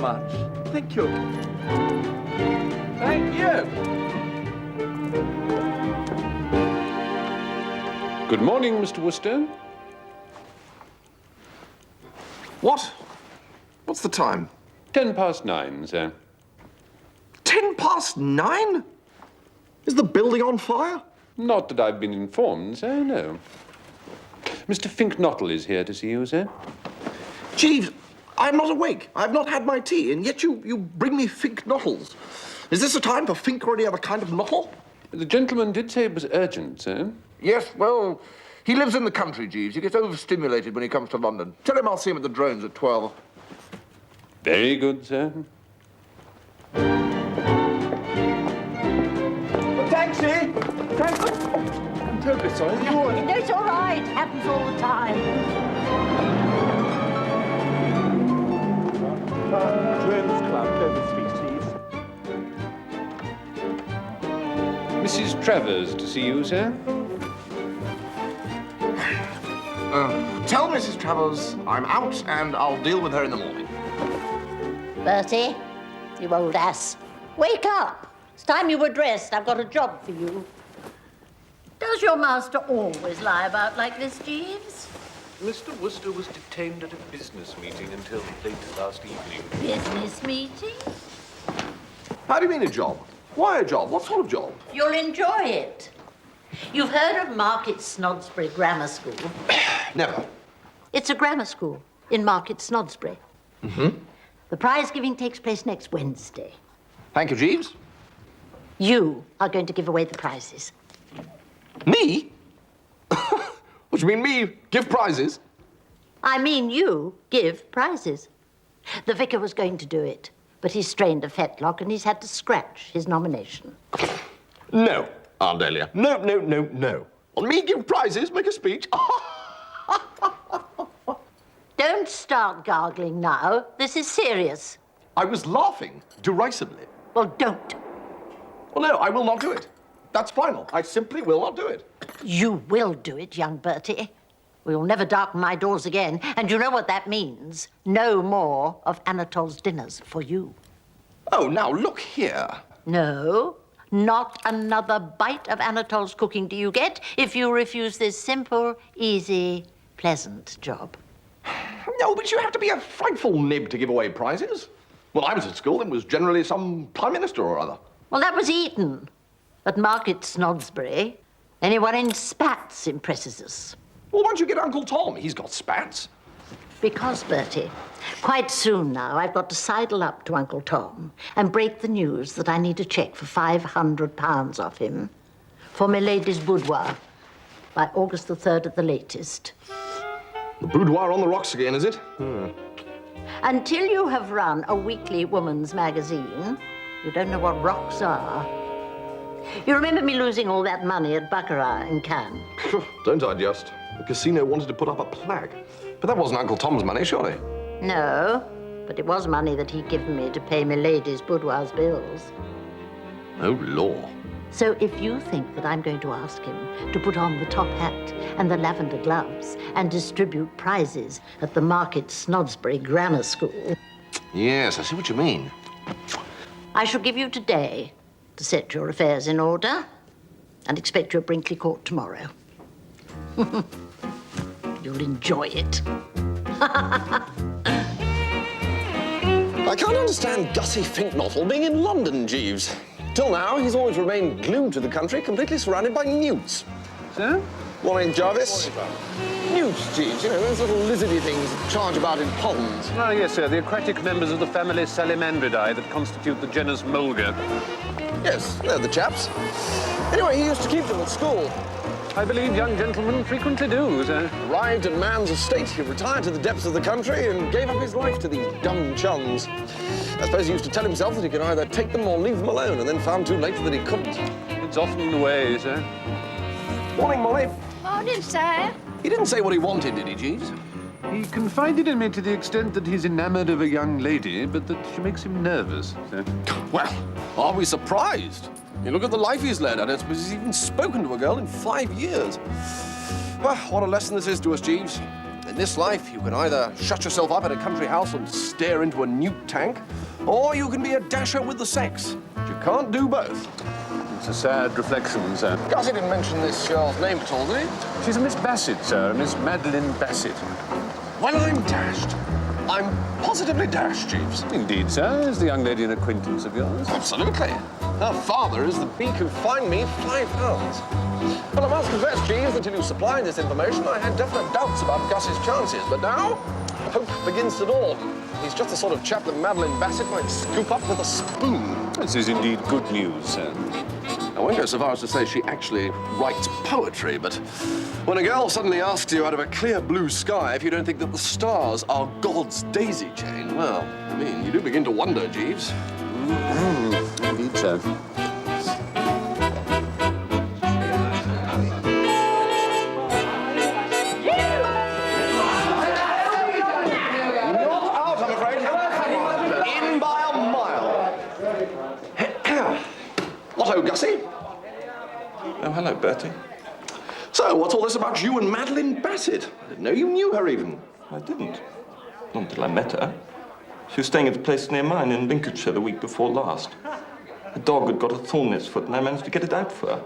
much. Thank you. Thank you. Good morning, Mr. Wooster. What? What's the time? 9:10, sir. 9:10? Is the building on fire? Not that I've been informed, sir, no. Mr. Finknottle is here to see you, sir. Jeeves, I'm not awake. I've not had my tea, and yet you bring me Finknottles. Is this a time for Fink or any other kind of knottle? The gentleman did say it was urgent, sir. Yes, well, he lives in the country, Jeeves. He gets overstimulated when he comes to London. Tell him I'll see him at the Drones at 12. Very good, sir. A taxi! Taxi! Oh, I'm terribly sorry. No, it's all right. Happens all the time. Drones Club, over Street, Jeeves. Mrs. Travers to see you, sir. Tell Mrs. Travers I'm out and I'll deal with her in the morning. Bertie, you old ass. Wake up. It's time you were dressed. I've got a job for you. Does your master always lie about like this, Jeeves? Mr. Wooster was detained at a business meeting until late last evening. Business meeting? How do you mean a job? Why a job? What sort of job? You'll enjoy it. You've heard of Market Snodsbury Grammar School? Never. It's a grammar school in Market Snodsbury. Mm-hmm. The prize giving takes place next Wednesday. Thank you, Jeeves. You are going to give away the prizes. Me? What do you mean, me give prizes? I mean you give prizes. The vicar was going to do it, but he strained a fetlock and he's had to scratch his nomination. No, Aunt Delia. No, no, no, no. On me give prizes, make a speech. Don't start gargling now. This is serious. I was laughing derisively. Well, don't. Well, no, I will not do it. That's final. I simply will not do it. You will do it, young Bertie. We'll never darken my doors again, and you know what that means. No more of Anatole's dinners for you. Oh, now, look here. No, not another bite of Anatole's cooking do you get if you refuse this simple, easy, pleasant job. No, but you have to be a frightful nib to give away prizes. When I was at school, it was generally some prime minister or other. Well, that was Eton. At Market Snodsbury, anyone in spats impresses us. Well, why don't you get Uncle Tom? He's got spats. Because, Bertie, quite soon now I've got to sidle up to Uncle Tom and break the news that I need a cheque for £500 off him for my lady's boudoir by August the 3rd at the latest. The boudoir on the rocks again, is it? Until you have run a weekly woman's magazine, you don't know what rocks are. You remember me losing all that money at Baccarat in Cannes? Don't I just? The casino wanted to put up a plaque. But that wasn't Uncle Tom's money, surely? No, but it was money that he'd given me to pay my lady's boudoir's bills. Oh, law. So if you think that I'm going to ask him to put on the top hat and the lavender gloves and distribute prizes at the Market Snodsbury Grammar School... Yes, I see what you mean. I shall give you today to set your affairs in order and expect you at Brinkley Court tomorrow. You'll enjoy it. I can't understand Gussie Finknottle being in London, Jeeves. Till now, he's always remained glued to the country, completely surrounded by newts. Sir? Morning, Jarvis. Newts, Jeeves, you know, those little lizardy things that charge about in ponds. Ah, yes, sir. The aquatic members of the family Salamandridae that constitute the genus Mulga. Yes, they're the chaps. Anyway, he used to keep them at school. I believe young gentlemen frequently do, sir. Arrived at man's estate, he retired to the depths of the country and gave up his life to these dumb chums. I suppose he used to tell himself that he could either take them or leave them alone, and then found too late that he couldn't. It's often the way, sir. Morning, Molly. Morning, sir. He didn't say what he wanted, did he, Jeeves? He confided in me to the extent that he's enamored of a young lady, but that she makes him nervous, sir. Well, are we surprised? You look at the life he's led. I don't suppose he's even spoken to a girl in 5 years. Well, what a lesson this is to us, Jeeves. in this life, you can either shut yourself up at a country house and stare into a newt tank, or you can be a dasher with the sex. But you can't do both. It's a sad reflection, sir. Gussie didn't mention this girl's name at all, did he? She's a Miss Bassett, sir, Miss Madeline Bassett. Well, I'm dashed. I'm positively dashed, Jeeves. Indeed, sir. Is the young lady an acquaintance of yours? Absolutely. Her father is the beak who fined me £5. Well, I must confess, Jeeves, until you supplied this information, I had definite doubts about Gussie's chances. But now, hope begins to dawn. He's just the sort of chap that Madeline Bassett might scoop up with a spoon. This is indeed good news, sir. I won't go so far as to say she actually writes poetry, but when a girl suddenly asks you out of a clear blue sky if you don't think that the stars are God's daisy chain, well, I mean, you do begin to wonder, Jeeves. Indeed, sir. Otto, Gussie. Oh, hello, Bertie. So, what's all this about you and Madeline Bassett? I didn't know you knew her even. I didn't. Not until I met her. She was staying at a place near mine in Lincolnshire the week before last. A dog had got a thorn in its foot, and I managed to get it out for her.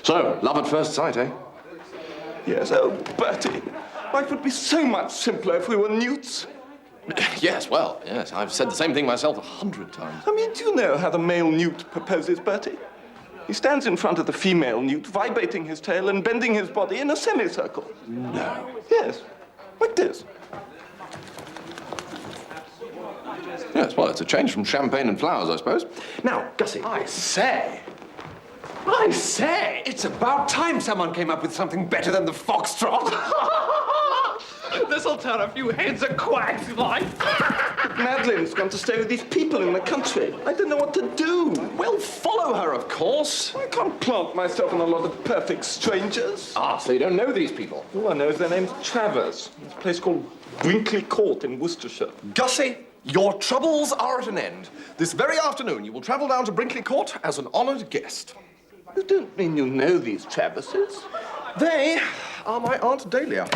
So, love at first sight, eh? Yes, oh, Bertie. Life would be so much simpler if we were newts. Yes, well, yes, I've said the same thing myself 100 times. I mean, do you know how the male newt proposes, Bertie? He stands in front of the female newt, vibrating his tail and bending his body in a semicircle. No. Yes, like this. Yes, well, it's a change from champagne and flowers, I suppose. Now, Gussie. I say, it's about time someone came up with something better than the foxtrot. This'll turn a few heads of quacks, like. Madeline's gone to stay with these people in the country. I don't know what to do. Well, follow her, of course. I can't plant myself in a lot of perfect strangers. Ah, so you don't know these people? All I know is their name's Travers. It's a place called Brinkley Court in Worcestershire. Gussie, your troubles are at an end. This very afternoon, you will travel down to Brinkley Court as an honoured guest. You don't mean you know these Traverses? They are my Aunt Dahlia.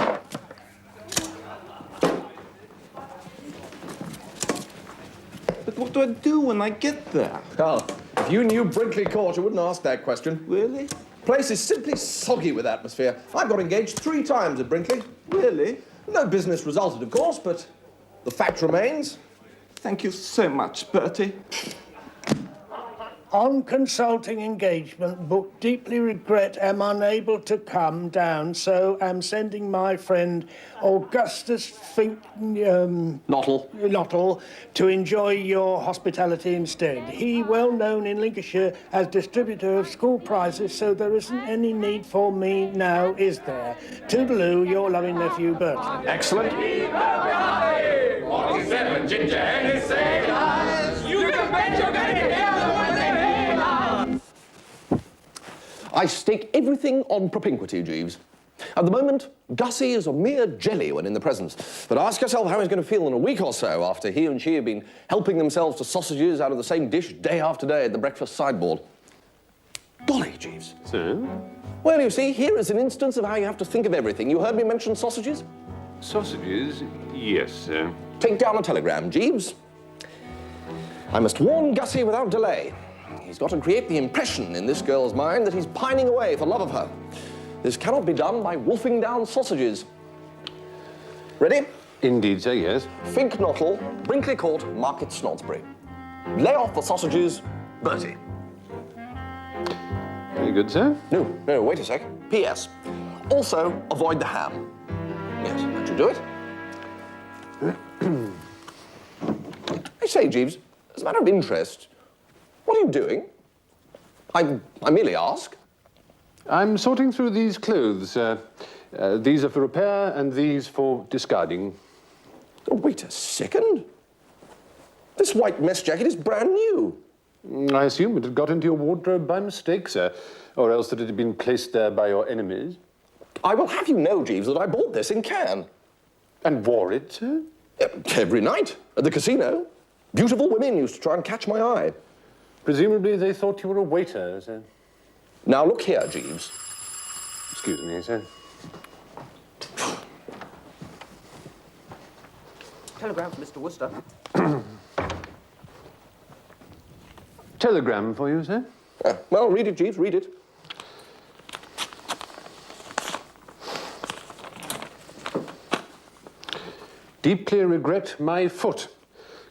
But what do I do when I get there? Oh, if you knew Brinkley Court, you wouldn't ask that question. Really? Place is simply soggy with atmosphere. I got engaged 3 times at Brinkley. Really? No business resulted, of course, but the fact remains. Thank you so much, Bertie. On consulting engagement book, deeply regret am unable to come down, so am sending my friend Augustus Nottle to enjoy your hospitality instead. He well known in Lincolnshire as distributor of school prizes, so there isn't any need for me now, is there? Toodaloo, your loving nephew, Bertie. Excellent. 47 ginger and his sailors. You can bet you're going to hear the one they I stake everything on propinquity, Jeeves. At the moment, Gussie is a mere jelly when in the presence. But ask yourself how he's going to feel in a week or so after he and she have been helping themselves to sausages out of the same dish day after day at the breakfast sideboard. Golly, Jeeves. So? Well, you see, here is an instance of how you have to think of everything. You heard me mention sausages? Sausages? Yes, sir. Take down a telegram, Jeeves. I must warn Gussie without delay. He's got to create the impression in this girl's mind that he's pining away for love of her. This cannot be done by wolfing down sausages. Ready? Indeed, sir, yes. Fink Nottle, Brinkley Court, Market Snodsbury. Lay off the sausages, Bertie. Very good, sir. No, wait a sec. P.S. Also, avoid the ham. Yes, that should do it. I say, Jeeves, as a matter of interest, what are you doing? I merely ask. I'm sorting through these clothes. These are for repair and these for discarding. Oh, wait a second. This white mess jacket is brand new. I assume it had got into your wardrobe by mistake, sir, or else that it had been placed there by your enemies. I will have you know, Jeeves, that I bought this in Cannes. And wore it, sir? Every night at the casino. Beautiful women used to try and catch my eye. Presumably they thought you were a waiter, sir. Now look here, Jeeves. Excuse me, sir. Telegram from Mr. Wooster. Telegram for you, sir? Well, read it, Jeeves, read it. Deeply regret my foot.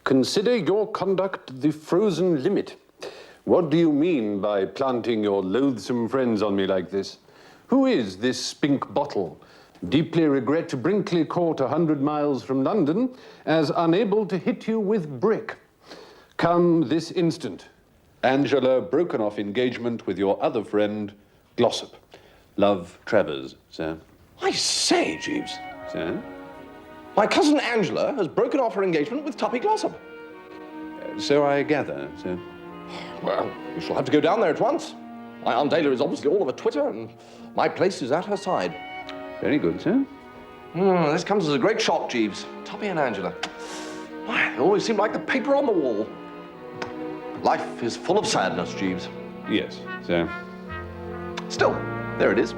Consider your conduct the frozen limit. What do you mean by planting your loathsome friends on me like this? Who is this spink bottle? Deeply regret Brinkley Court 100 miles from London, as unable to hit you with brick. Come this instant. Angela broken off engagement with your other friend, Glossop. Love, Travers, sir. I say, Jeeves, Sir? my cousin Angela has broken off her engagement with Tuppy Glossop. So I gather, sir. Well, we shall have to go down there at once. My Aunt Dahlia is obviously all over Twitter, and my place is at her side. Very good, sir. This comes as a great shock, Jeeves. Tuppy and Angela. Why, they always seem like the paper on the wall. Life is full of sadness, Jeeves. Yes, sir. Still, there it is.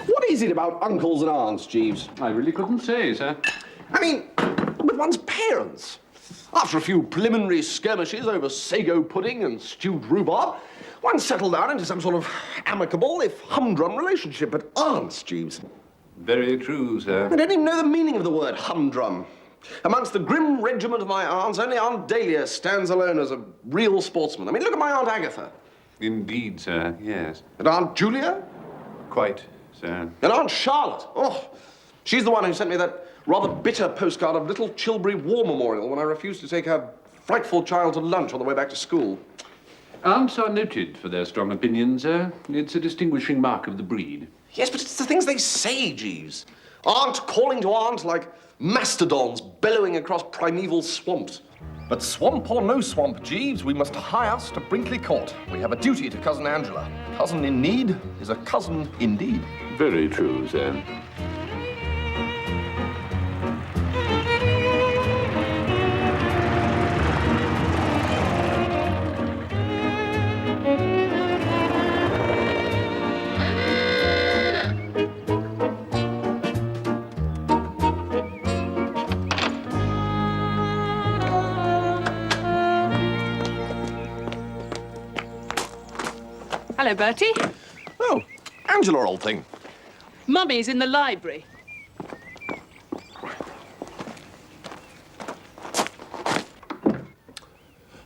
What is it about uncles and aunts, Jeeves? I really couldn't say, sir. I mean, with one's parents. After a few preliminary skirmishes over sago pudding and stewed rhubarb, one settled down into some sort of amicable, if humdrum, relationship. But aunts, Jeeves. Very true, sir. I don't even know the meaning of the word humdrum. Amongst the grim regiment of my aunts, only Aunt Dahlia stands alone as a real sportsman. I mean, look at my Aunt Agatha. Indeed, sir, yes. And Aunt Julia. Quite, sir. And Aunt Charlotte. Oh, she's the one who sent me that rather bitter postcard of Little Chilbury War Memorial when I refused to take her frightful child to lunch on the way back to school. Aunts are noted for their strong opinions, sir. It's a distinguishing mark of the breed. Yes, but it's the things they say, Jeeves. Aunt calling to aunt like mastodons bellowing across primeval swamps. But swamp or no swamp, Jeeves, we must hie us to Brinkley Court. We have a duty to Cousin Angela. Cousin in need is a cousin indeed. Very true, sir. Hello, Bertie. Oh, Angela, old thing. Mummy's in the library.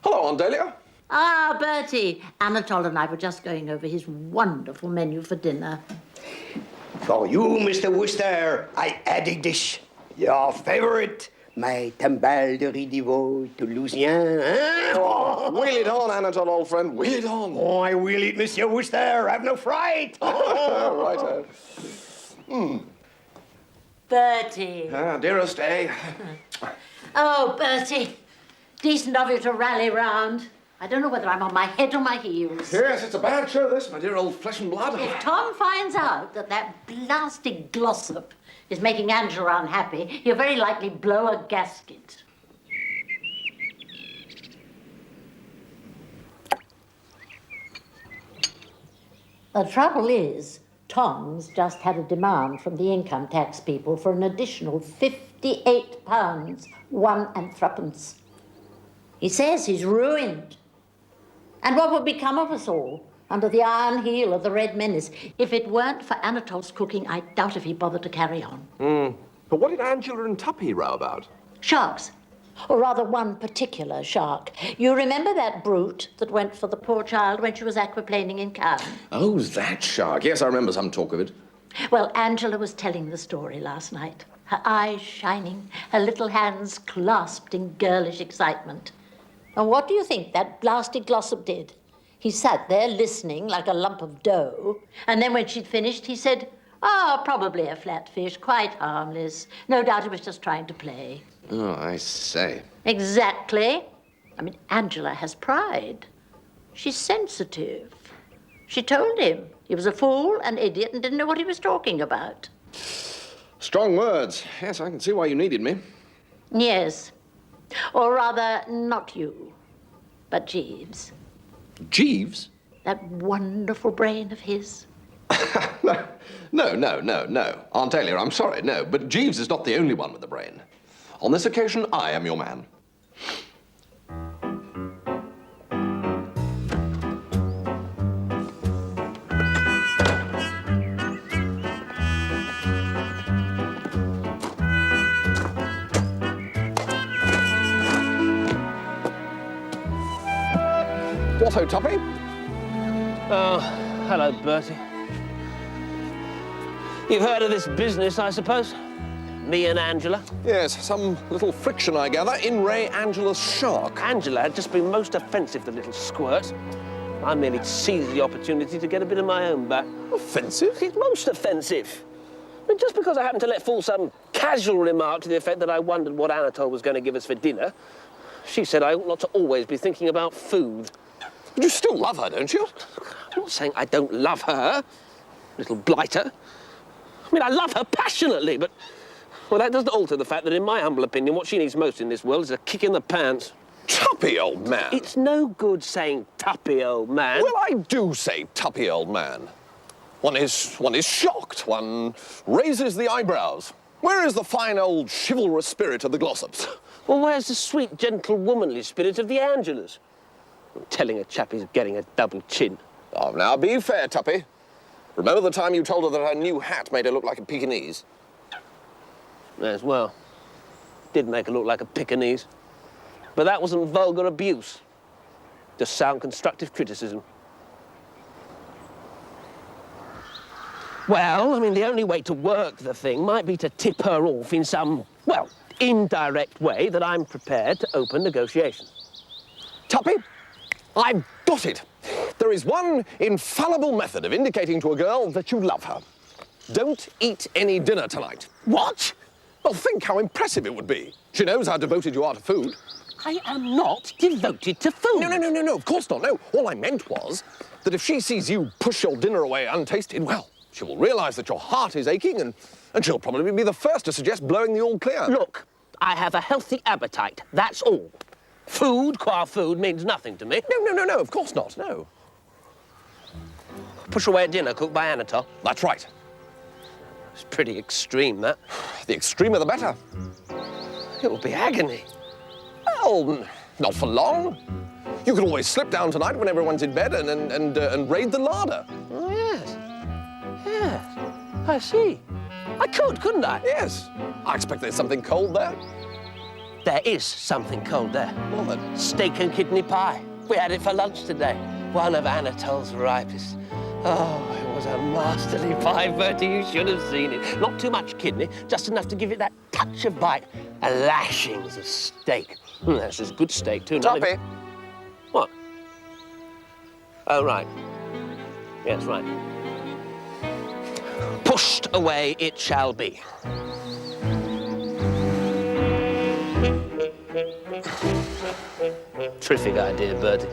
Hello, Aunt Dahlia. Ah, Bertie. Anatole and I were just going over his wonderful menu for dinner. For you, Mr. Wooster, I add a dish. Your favorite, my tambal de riz de veau Toulousien. Hein? Oh, wheel it on, Anatole, old friend. Wheel it on. Oh, I will eat, Monsieur Wooster. Have no fright. Righto. Bertie. Ah, dearest, eh? Oh, Bertie. Decent of you to rally round. I don't know whether I'm on my head or my heels. Yes, it's a bad show, this, my dear old flesh and blood. If Tom finds out that blasted Glossop is making Angela unhappy, he'll very likely blow a gasket. The trouble is, Tom's just had a demand from the income tax people for an additional £58, 1 and 3pence. He says he's ruined. And what would become of us all under the iron heel of the Red Menace? If it weren't for Anatole's cooking, I doubt if he'd bother to carry on. But what did Angela and Tuppy row about? Sharks. Or rather, one particular shark. You remember that brute that went for the poor child when she was aquaplaning in Cannes? Oh, that shark. Yes, I remember some talk of it. Well, Angela was telling the story last night. Her eyes shining, her little hands clasped in girlish excitement. And what do you think that blasted Glossop did? He sat there listening like a lump of dough, and then when she'd finished, he said, "Oh, probably a flatfish, quite harmless. No doubt he was just trying to play." Oh, I say. Exactly. I mean, Angela has pride. She's sensitive. She told him he was a fool, an idiot, and didn't know what he was talking about. Strong words. Yes, I can see why you needed me. Yes. Or rather, not you, but Jeeves. Jeeves? That wonderful brain of his? No. Aunt Alia, I'm sorry, no. But Jeeves is not the only one with a brain. On this occasion, I am your man. What-ho, Tuppy? Oh, hello, Bertie. You've heard of this business, I suppose? Me and Angela? Yes, some little friction, I gather, in Ray Angela's shark. Angela had just been most offensive, the little squirt. I merely seized the opportunity to get a bit of my own back. Offensive? It's most offensive. I mean, just because I happened to let fall some casual remark to the effect that I wondered what Anatole was going to give us for dinner, she said I ought not to always be thinking about food. But you still love her, don't you? I'm not saying I don't love her, little blighter. I mean, I love her passionately, but... well, that doesn't alter the fact that, in my humble opinion, what she needs most in this world is a kick in the pants. Tuppy, old man. It's no good saying tuppy, old man. Well, I do say tuppy, old man. One is shocked. One raises the eyebrows. Where is the fine old chivalrous spirit of the Glossops? Well, where's the sweet, gentle, womanly spirit of the Angelas? I'm telling a chap he's getting a double chin. Oh, now, be fair, Tuppy. Remember the time you told her that her new hat made her look like a Pekingese? Yes, well, did make her look like a Pekingese. But that wasn't vulgar abuse. Just sound constructive criticism. Well, I mean, the only way to work the thing might be to tip her off in some, well, indirect way that I'm prepared to open negotiations. Tuppy, I've got it. There is one infallible method of indicating to a girl that you love her. Don't eat any dinner tonight. What? Well, think how impressive it would be. She knows how devoted you are to food. I am not devoted to food. No, of course not, no. All I meant was that if she sees you push your dinner away untasted, well, she will realise that your heart is aching and she'll probably be the first to suggest blowing the all clear. Look, I have a healthy appetite, that's all. Food, qua food, means nothing to me. No, of course not, no. Push away a dinner cooked by Anatole. That's right. It's pretty extreme, that. The extremer the better. It will be agony. Well, not for long. You could always slip down tonight when everyone's in bed and raid the larder. Oh, yes. I see. I could, couldn't I? Yes. I expect there's something cold there. There is something cold there. Well, then. Steak and kidney pie. We had it for lunch today. One of Anatole's ripest. Oh, it was a masterly pie, Bertie. You should have seen it. Not too much kidney, just enough to give it that touch of bite. A lashings of steak. That's just good steak, too. Tuppy. What? Oh, right. Yes, right. Pushed away it shall be. Terrific idea, Bertie.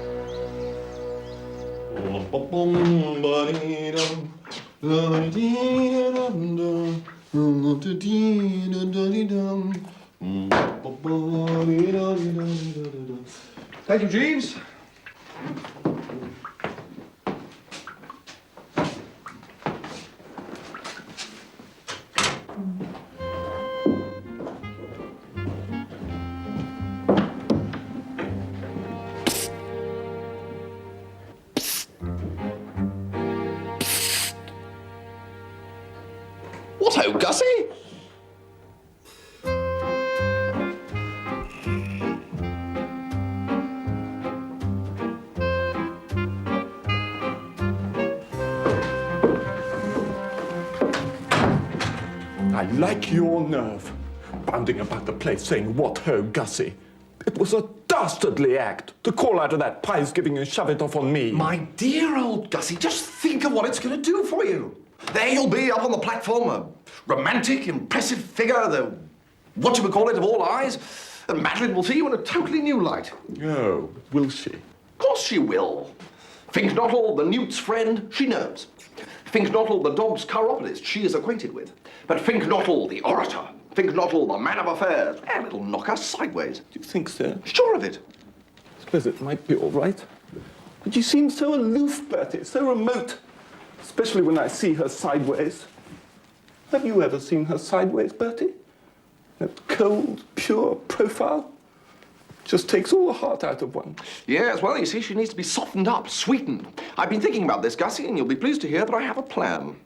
Thank you, Jeeves. What-ho, Gussie? I like your nerve, bounding about the place saying, "What ho, Gussie." It was a dastardly act to call out of that pies giving and shove it off on me. My dear old Gussie, just think of what it's going to do for you. There you'll be up on the platform, a romantic, impressive figure, the whatchamacallit of all eyes, and Madeline will see you in a totally new light. Oh, will she? Of course she will. Finknottle, the newt's friend, she knows. Finknottle, the dog's chiropodist, she is acquainted with. But Finknottle, the orator, Finknottle, the man of affairs, and it'll knock us sideways. Do you think so? Sure of it. I suppose it might be all right. But you seem so aloof, Bertie, so remote. Especially when I see her sideways. Have you ever seen her sideways, Bertie? That cold, pure profile? Just takes all the heart out of one. Yes, well, you see, she needs to be softened up, sweetened. I've been thinking about this, Gussie, and you'll be pleased to hear that I have a plan.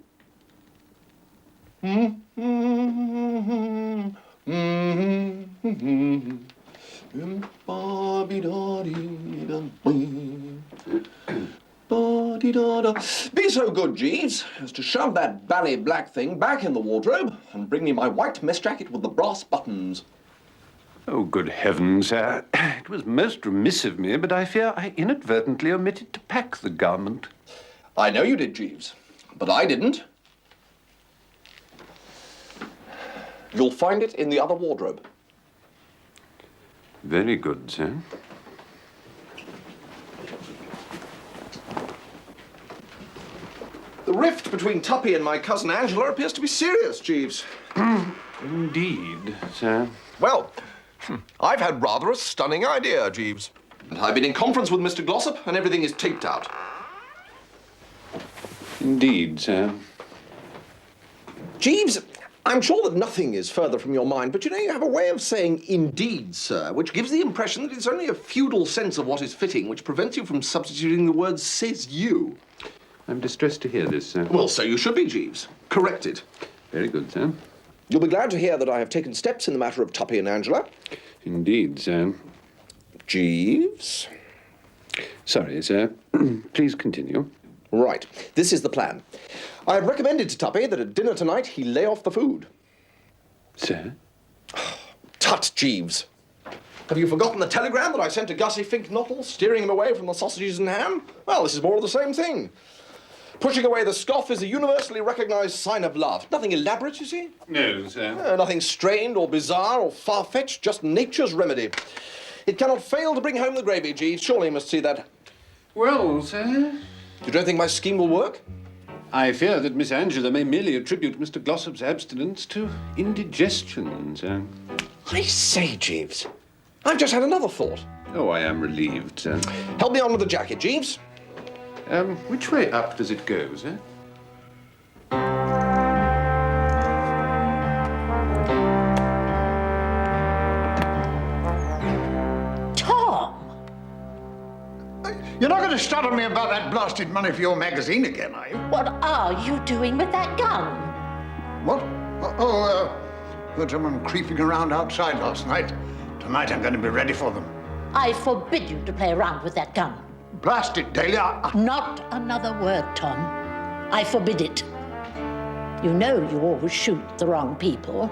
Be so good, Jeeves, as to shove that bally black thing back in the wardrobe and bring me my white mess jacket with the brass buttons. Oh, good heavens, it was most remiss of me, but I fear I inadvertently omitted to pack the garment. I know you did, Jeeves, but I didn't. You'll find it in the other wardrobe. Very good, sir. The rift between Tuppy and my cousin Angela appears to be serious, Jeeves. Indeed, sir. Well, I've had rather a stunning idea, Jeeves. And I've been in conference with Mr. Glossop, and everything is taped out. Indeed, sir. Jeeves, I'm sure that nothing is further from your mind, but you know, you have a way of saying indeed, sir, which gives the impression that it's only a feudal sense of what is fitting, which prevents you from substituting the word says you. I'm distressed to hear this, sir. Well, so you should be, Jeeves. Corrected. Very good, sir. You'll be glad to hear that I have taken steps in the matter of Tuppy and Angela. Indeed, sir. Jeeves? Sorry, sir. Please continue. Right. This is the plan. I have recommended to Tuppy that at dinner tonight he lay off the food. Sir? Tut, Jeeves. Have you forgotten the telegram that I sent to Gussie Fink-Nottle, steering him away from the sausages and ham? Well, this is more of the same thing. Pushing away the scoff is a universally recognized sign of love. Nothing elaborate, you see? No, sir. Nothing strained or bizarre or far-fetched, just nature's remedy. It cannot fail to bring home the gravy, Jeeves. Surely you must see that. Well, sir? You don't think my scheme will work? I fear that Miss Angela may merely attribute Mr. Glossop's abstinence to indigestion, sir. I say, Jeeves, I've just had another thought. Oh, I am relieved, sir. Help me on with the jacket, Jeeves. Which way up does it go, sir? Tom! You're not going to start on me about that blasted money for your magazine again, are you? What are you doing with that gun? What? Heard someone creeping around outside last night. Tonight I'm going to be ready for them. I forbid you to play around with that gun. Blast it, Dahlia. Not another word, Tom. I forbid it. You know you always shoot the wrong people.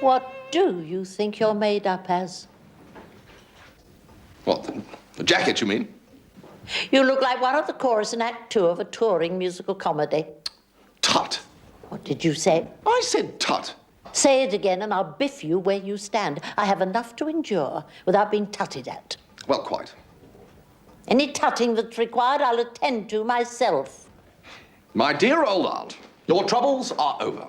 What do you think you're made up as? What, the jacket, you mean? You look like one of the chorus in Act 2 of a touring musical comedy. Tut. What did you say? I said tut. Say it again and I'll biff you where you stand. I have enough to endure without being tutted at. Well, quite. Any tutting that's required, I'll attend to myself. My dear old aunt, your troubles are over.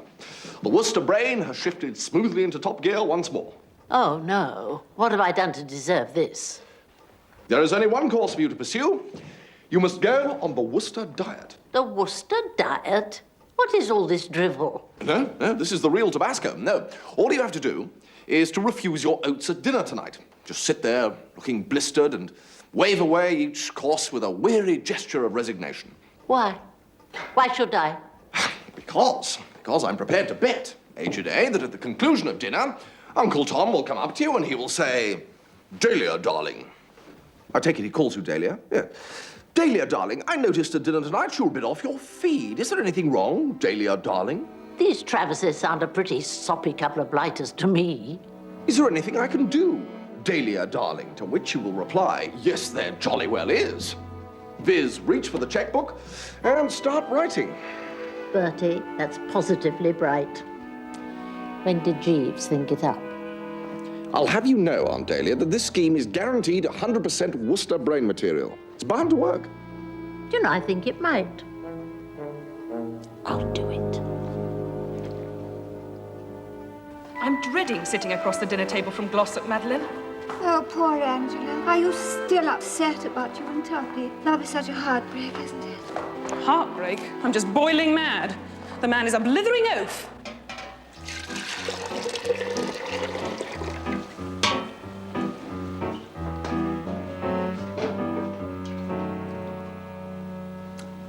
The Wooster brain has shifted smoothly into top gear once more. Oh, no. What have I done to deserve this? There is only one course for you to pursue. You must go on the Wooster diet. The Wooster diet? What is all this drivel? No, this is the real Tabasco. No, all you have to do is to refuse your oats at dinner tonight. Just sit there looking blistered and wave away each course with a weary gesture of resignation. Why? Why should I? Because I'm prepared to bet, aged A, that at the conclusion of dinner, Uncle Tom will come up to you and he will say, "Dahlia, darling." I take it he calls you Dahlia? Yeah. "Dahlia, darling, I noticed at dinner tonight you were a bit off your feed. Is there anything wrong, Dahlia, darling?" These Travises sound a pretty soppy couple of blighters to me. "Is there anything I can do, Dahlia, darling, to which you will reply, yes, there jolly well is. Viz, reach for the checkbook and start writing. Bertie, that's positively bright. When did Jeeves think it up? I'll have you know, Aunt Dahlia, that this scheme is guaranteed 100% Wooster brain material. It's bound to work. Do you know, I think it might. I'll do it. I'm dreading sitting across the dinner table from Glossop, Madeline. Oh, poor Angela. Are you still upset about your Kentucky? Love is such a heartbreak, isn't it? Heartbreak? I'm just boiling mad. The man is a blithering oaf.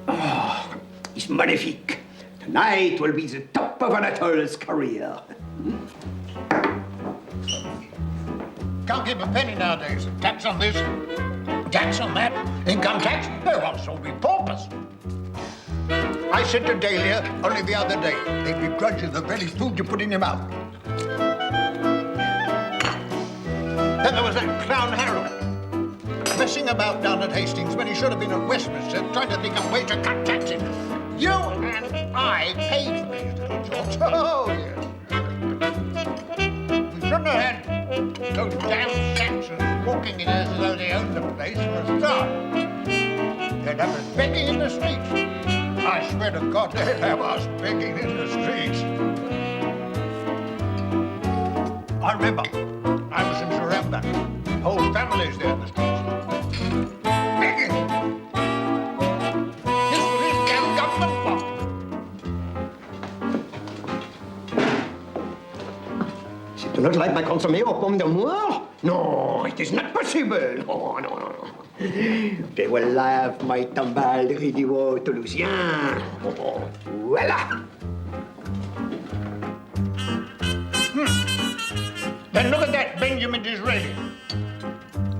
Oh, it's magnifique. Tonight will be the top of Anatole's career. Can't keep a penny nowadays. Tax on this, tax on that, income tax. They want to all be paupers. I said to Dahlia only the other day, they begrudge you the very food you put in your mouth. Then there was that clown Harold, messing about down at Hastings when he should have been at Westminster trying to think of ways to cut taxes. You and I paid for these little jobs. Oh, yes. We shouldn't have had those damn Saxons walking in as though they owned the place for a start. They'd have us begging in the streets. I swear to God, they'd have us begging in the streets. I remember, I was in Surrender. Whole families there in the streets. Begging. This was his damn government fault. You do not like my consommé au pomme d'amour? No, it is not possible. Oh, no, no, no. They will love my tambal de ridivo toulousien. Oh, voila. Then look at that Benjamin Disraeli.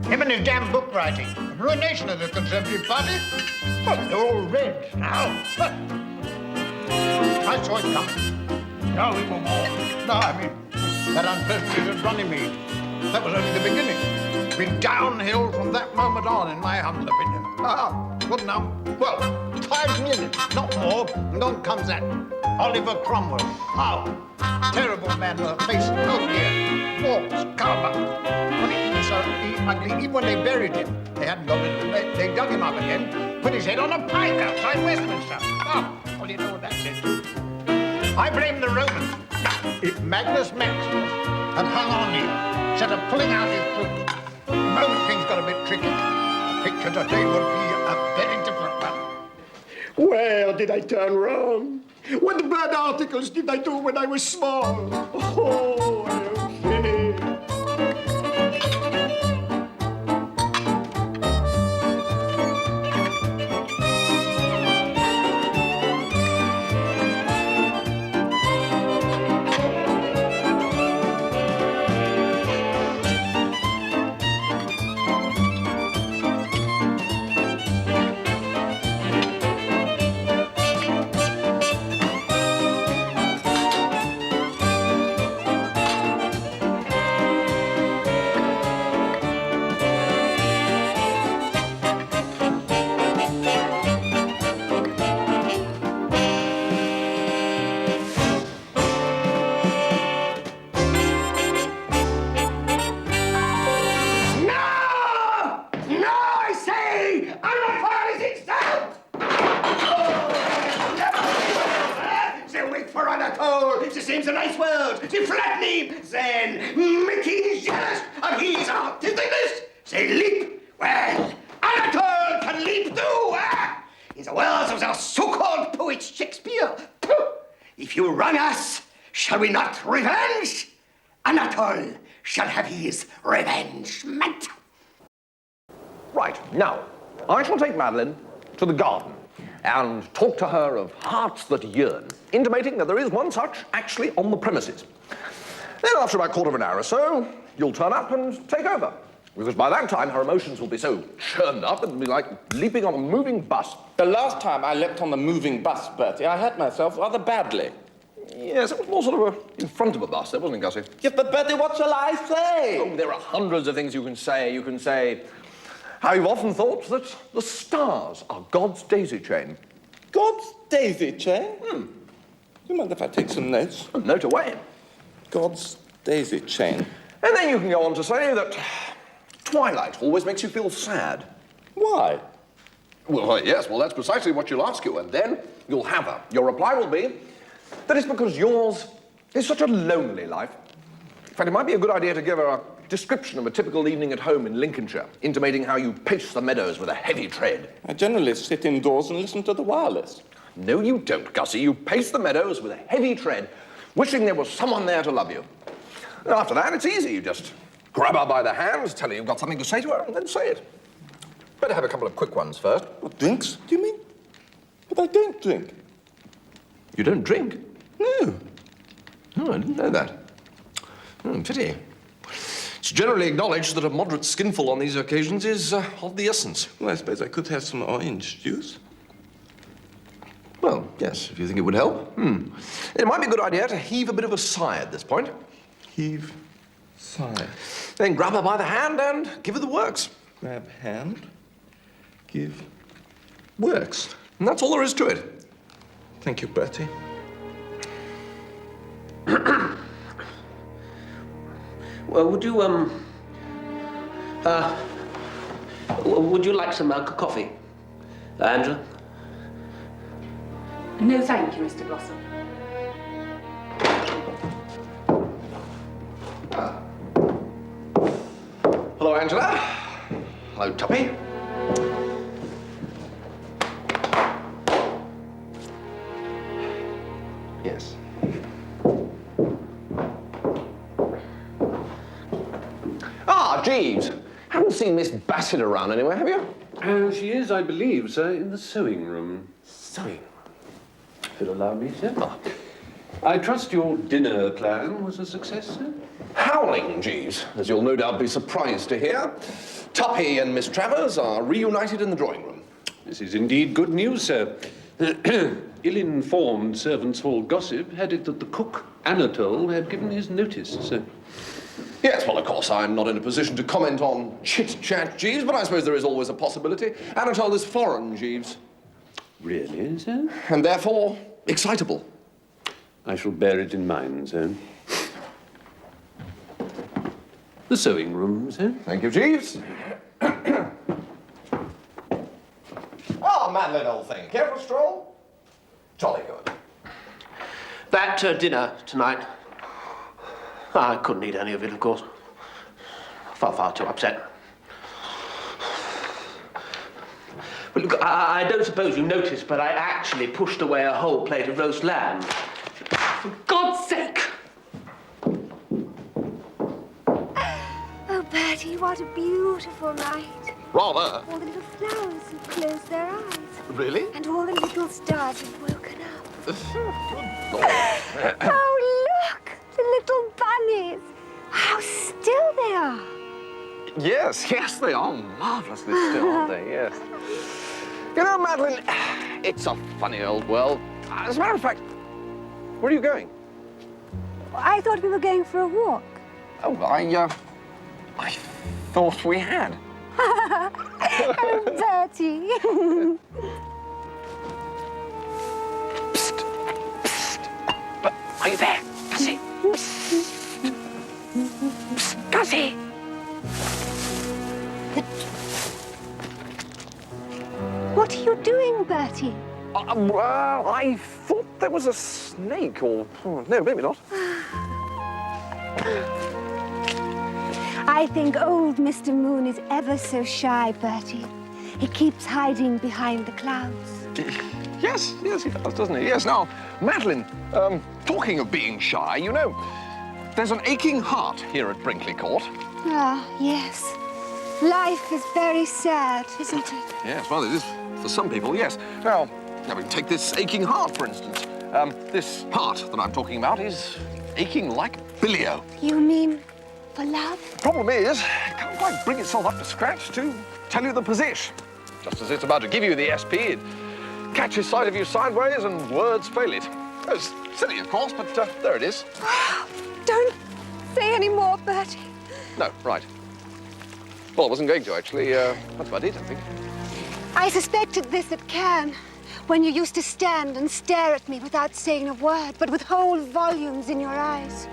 Him and his damn book writing. Ruination of the Conservative Party. Oh, they're all red now. I saw it coming. No, we were more. No, I mean, that unpleasantness at Runnymede. That was only the beginning. Been downhill from that moment on, in my humble opinion. Good now. Well, 5 minutes, not more, and on comes that Oliver Cromwell. How? Terrible man with a face, oh dear. Walks, cover. But he was so ugly, even when they buried him, they hadn't got rid of him. They dug him up again, put his head on a pike outside Westminster. Oh, well, you know what that did. I blame the Romans. If Magnus Maximus had hung on here, instead of pulling out his foot, the moment things got a bit tricky, the picture today would be a very different one. Where did I turn wrong? What bad articles did I do when I was small? Oh, I am finished. Seems a nice world. They flatten him, then make him jealous of his artisticness. Say leap. Well, Anatole can leap too. In the words of the so-called poet Shakespeare, if you wrong us, shall we not revenge? Anatole shall have his revengement. Right, now, I shall take Madeline to the garden and talk to her of hearts that yearn, intimating that there is one such actually on the premises. Then after about a quarter of an hour or so, you'll turn up and take over. Because by that time, her emotions will be so churned up, it'll be like leaping on a moving bus. The last time I leapt on the moving bus, Bertie, I hurt myself rather badly. Yes, it was more sort of in front of a bus, there, wasn't it, Gussie? Yes, but Bertie, what shall I say? Oh, there are hundreds of things you can say. You can say how you've often thought that the stars are God's daisy chain. God's daisy chain? Do you mind if I take some notes? Note away. God's daisy chain. And then you can go on to say that twilight always makes you feel sad. Why? Well, yes, well, that's precisely what she'll ask you, and then you'll have her. Your reply will be that it's because yours is such a lonely life. In fact, it might be a good idea to give her a description of a typical evening at home in Lincolnshire, intimating how you pace the meadows with a heavy tread. I generally sit indoors and listen to the wireless. No, you don't, Gussie. You pace the meadows with a heavy tread, wishing there was someone there to love you. And after that, it's easy. You just grab her by the hands, tell her you've got something to say to her, and then say it. Better have a couple of quick ones first. What, drinks, do you mean? But I don't drink. You don't drink? No. Oh, I didn't know that. Pity. It's generally acknowledged that a moderate skinful on these occasions is of the essence. Well, I suppose I could have some orange juice. Well, yes, if you think it would help. It might be a good idea to heave a bit of a sigh at this point. Heave, sigh. Then grab her by the hand and give her the works. Grab hand, give, works. And that's all there is to it. Thank you, Bertie. Well, would you, would you like some coffee, Angela? No, thank you, Mr. Blossom. Hello, Angela. Hello, Tuppy. Yes. Ah, Jeeves. Haven't seen Miss Bassett around anywhere, have you? She is, I believe, sir, in the sewing room. Sewing? If you'll allow me, sir. I trust your dinner plan was a success, sir? Howling, Jeeves, as you'll no doubt be surprised to hear. Tuppy and Miss Travers are reunited in the drawing room. This is indeed good news, sir. Ill-informed servants' hall gossip had it that the cook, Anatole, had given his notice, sir. Yes, well, of course, I'm not in a position to comment on chit-chat, Jeeves, but I suppose there is always a possibility. Anatole is foreign, Jeeves. Really, sir? And therefore, excitable. I shall bear it in mind, sir. The sewing room, sir. Thank you, Jeeves. Madeline, old thing. Care for a stroll? Jolly good. That dinner tonight, I couldn't eat any of it, of course. Far too upset. But look, I don't suppose you noticed, but I actually pushed away a whole plate of roast lamb. For God's sake! Oh, Bertie, what a beautiful night. Rather. All the little flowers have closed their eyes. Really? And all the little stars have woken up. Good Lord. Oh, look! The little bunnies. How still they are. Yes, they are marvellously still, aren't they? Yes. You know, Madeline, it's a funny old world. As a matter of fact, where are you going? I thought we were going for a walk. Oh, I thought we had. Oh, Bertie. Psst. Are you there? Gussie? Psst. Gussie! What are you doing, Bertie? Well, I thought there was a snake or... no, maybe not. I think old Mr. Moon is ever so shy, Bertie. He keeps hiding behind the clouds. Yes, he does, doesn't he? Yes, now, Madeline, talking of being shy, you know, there's an aching heart here at Brinkley Court. Ah, yes. Life is very sad, isn't it? Yes, well, it is for some people, yes. Now, take this aching heart, for instance. This heart that I'm talking about is aching like bilio. You mean for love? Problem is, it can't quite bring itself up to scratch to tell you the position. Just as it's about to give you the SP, it catches sight of you sideways and words fail it. It's silly, of course, but there it is. Don't say any more, Bertie. No, right. Well, I wasn't going to, actually. That's about it, I think. I suspected this at Cairn, when you used to stand and stare at me without saying a word, but with whole volumes in your eyes.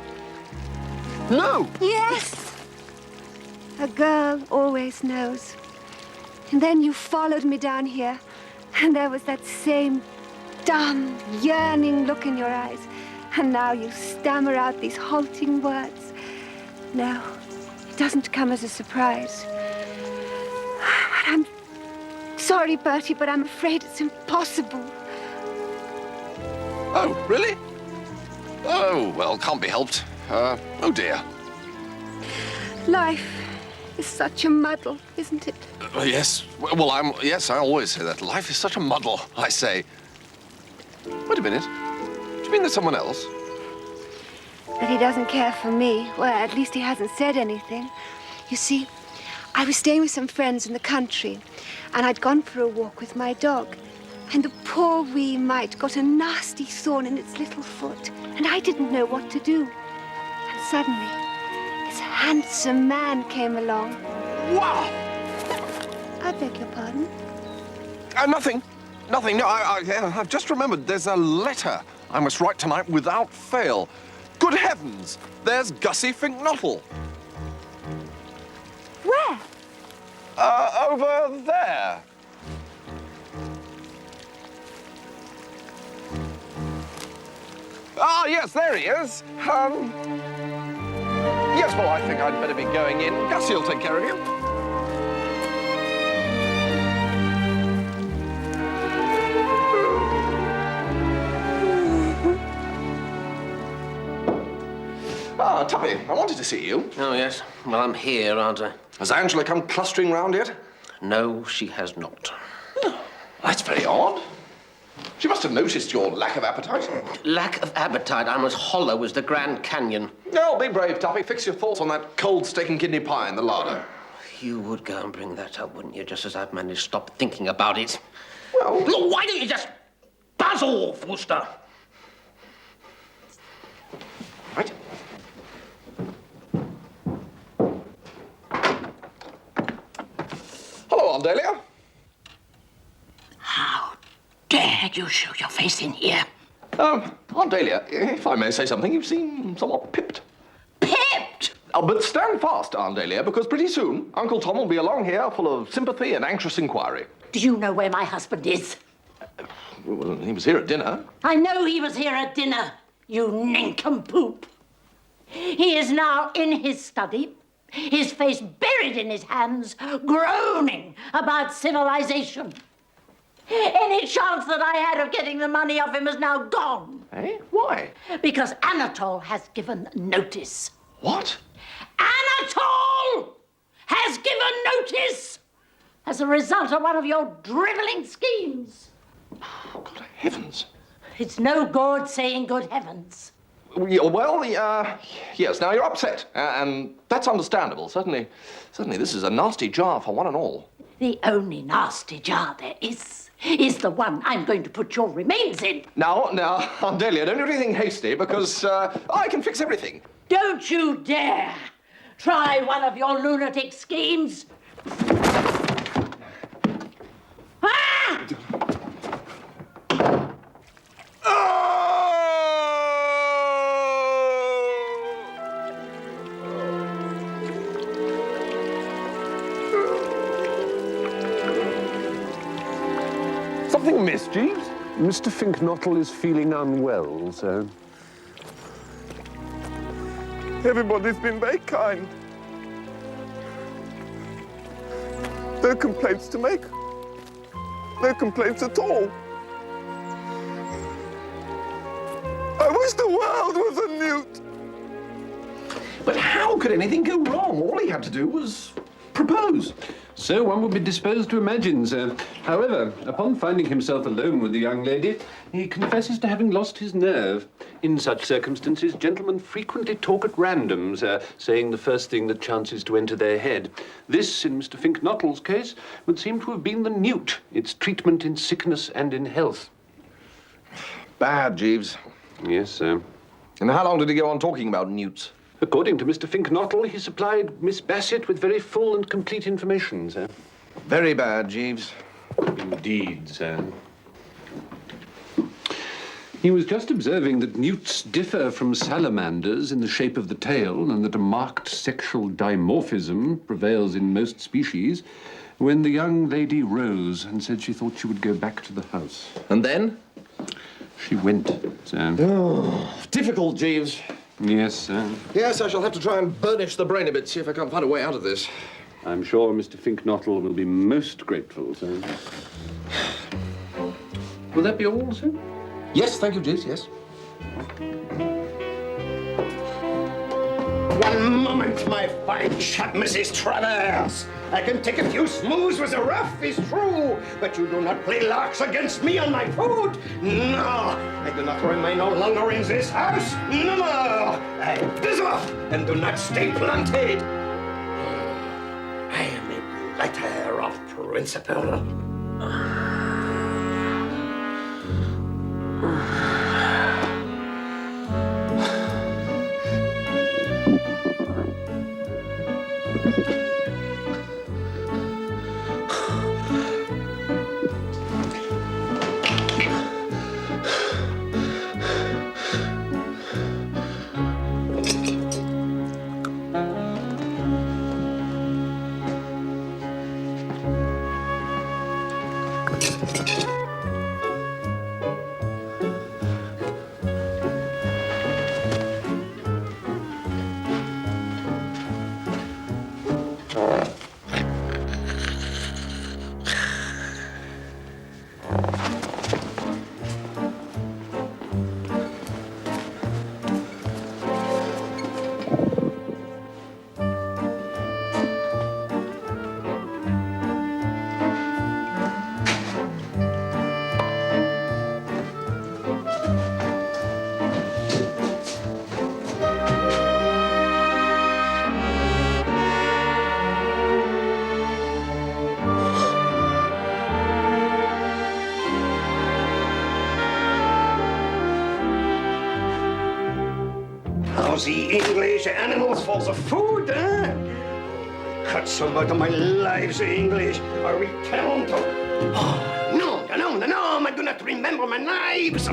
No! Yes! A girl always knows. And then you followed me down here, and there was that same dumb, yearning look in your eyes. And now you stammer out these halting words. No, it doesn't come as a surprise. But I'm sorry, Bertie, but I'm afraid it's impossible. Oh, really? Oh, well, can't be helped. Oh dear. Life is such a muddle, isn't it? Yes. Well, yes, I always say that. Life is such a muddle, I say. Wait a minute. Do you mean there's someone else? But he doesn't care for me. Well, at least he hasn't said anything. You see, I was staying with some friends in the country, and I'd gone for a walk with my dog. And the poor wee mite got a nasty thorn in its little foot, and I didn't know what to do. And suddenly, this handsome man came along. Wow! I beg your pardon? Nothing. Nothing. No, I've just remembered there's a letter I must write tonight without fail. Good heavens! There's Gussie Finknottle. Where? Over there. Ah, yes, there he is. Yes, well, I think I'd better be going in. Gussie will take care of you. Ah, Tuppy, I wanted to see you. Oh, yes. Well, I'm here, aren't I? Has Angela come clustering round yet? No, she has not. Oh, that's very odd. She must have noticed your lack of appetite. Lack of appetite? I'm as hollow as the Grand Canyon. No, be brave, Tuppy. Fix your thoughts on that cold steak and kidney pie in the larder. You would go and bring that up, wouldn't you? Just as I've managed to stop thinking about it. Well... Look, why don't you just buzz off, Wooster? Right. Hello, Aunt Dahlia. How dare you show your face in here? Aunt Dahlia, if I may say something, you seem somewhat pipped. Pipped? Oh, but stand fast, Aunt Dahlia, because pretty soon Uncle Tom will be along here full of sympathy and anxious inquiry. Do you know where my husband is? Well, he was here at dinner. I know he was here at dinner, you nincompoop. He is now in his study, his face buried in his hands, groaning about civilization. Any chance that I had of getting the money off him is now gone. Eh? Why? Because Anatole has given notice. What? Anatole has given notice as a result of one of your drivelling schemes. Oh, good heavens. It's no good saying good heavens. Well, yes, now you're upset, and that's understandable. Certainly this is a nasty jar for one and all. The only nasty jar there is the one I'm going to put your remains in. Now, Aunt Dahlia, don't do anything hasty, because I can fix everything. Don't you dare try one of your lunatic schemes. Ah! Something amiss, Jeeves? Mr. Finknottle is feeling unwell, sir. Everybody's been very kind. No complaints to make. No complaints at all. I wish the world was a newt. But how could anything go wrong? All he had to do was propose. So one would be disposed to imagine, sir. However, upon finding himself alone with the young lady, he confesses to having lost his nerve. In such circumstances, gentlemen frequently talk at random, sir, saying the first thing that chances to enter their head. This, in Mr. Finknottle's case, would seem to have been the newt, its treatment in sickness and in health. Bad, Jeeves. Yes, sir. And how long did he go on talking about newts? According to Mr. Finknottle, he supplied Miss Bassett with very full and complete information, sir. Very bad, Jeeves. Indeed, sir. He was just observing that newts differ from salamanders in the shape of the tail and that a marked sexual dimorphism prevails in most species when the young lady rose and said she thought she would go back to the house. And then? She went, sir. Oh, difficult, Jeeves. Yes, sir. Yes, I shall have to try and burnish the brain a bit, see if I can't find a way out of this. I'm sure Mr. Finknottle will be most grateful, sir. Will that be all, sir? Yes, thank you, Jeeves, yes. One moment, my fine chap, Mrs. Travers. I can take a few smooths with the rough, is true, but you do not play larks against me on my food. No, I do not remain no longer in this house. No more. I piss off and do not stay planted. I am a blighter of principle. The English animals for the food, eh? Cut some out of my lives, the English. Are we count? Oh, no, I do not remember my knives.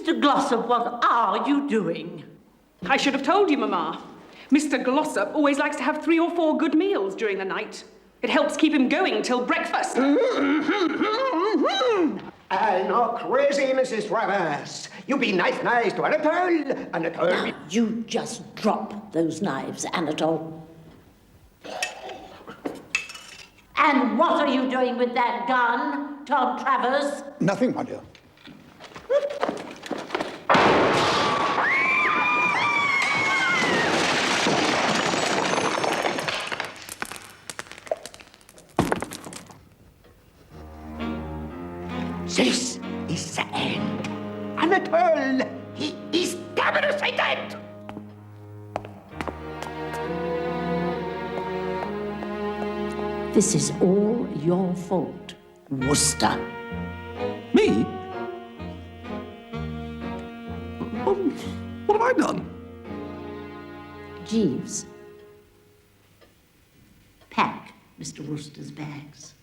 Mr. Glossop, what are you doing? I should have told you, Mamma. Mr. Glossop always likes to have 3 or 4 good meals during the night. It helps keep him going till breakfast. No crazy, Mrs. Travers. You be nice to Anatole. Anatole. You just drop those knives, Anatole. And what are you doing with that gun, Tom Travers? Nothing, my dear. This is the end. Anatole, he is devastated. This is all your fault, Wooster. Me? What have I done? Jeeves, pack Mr. Wooster's bags.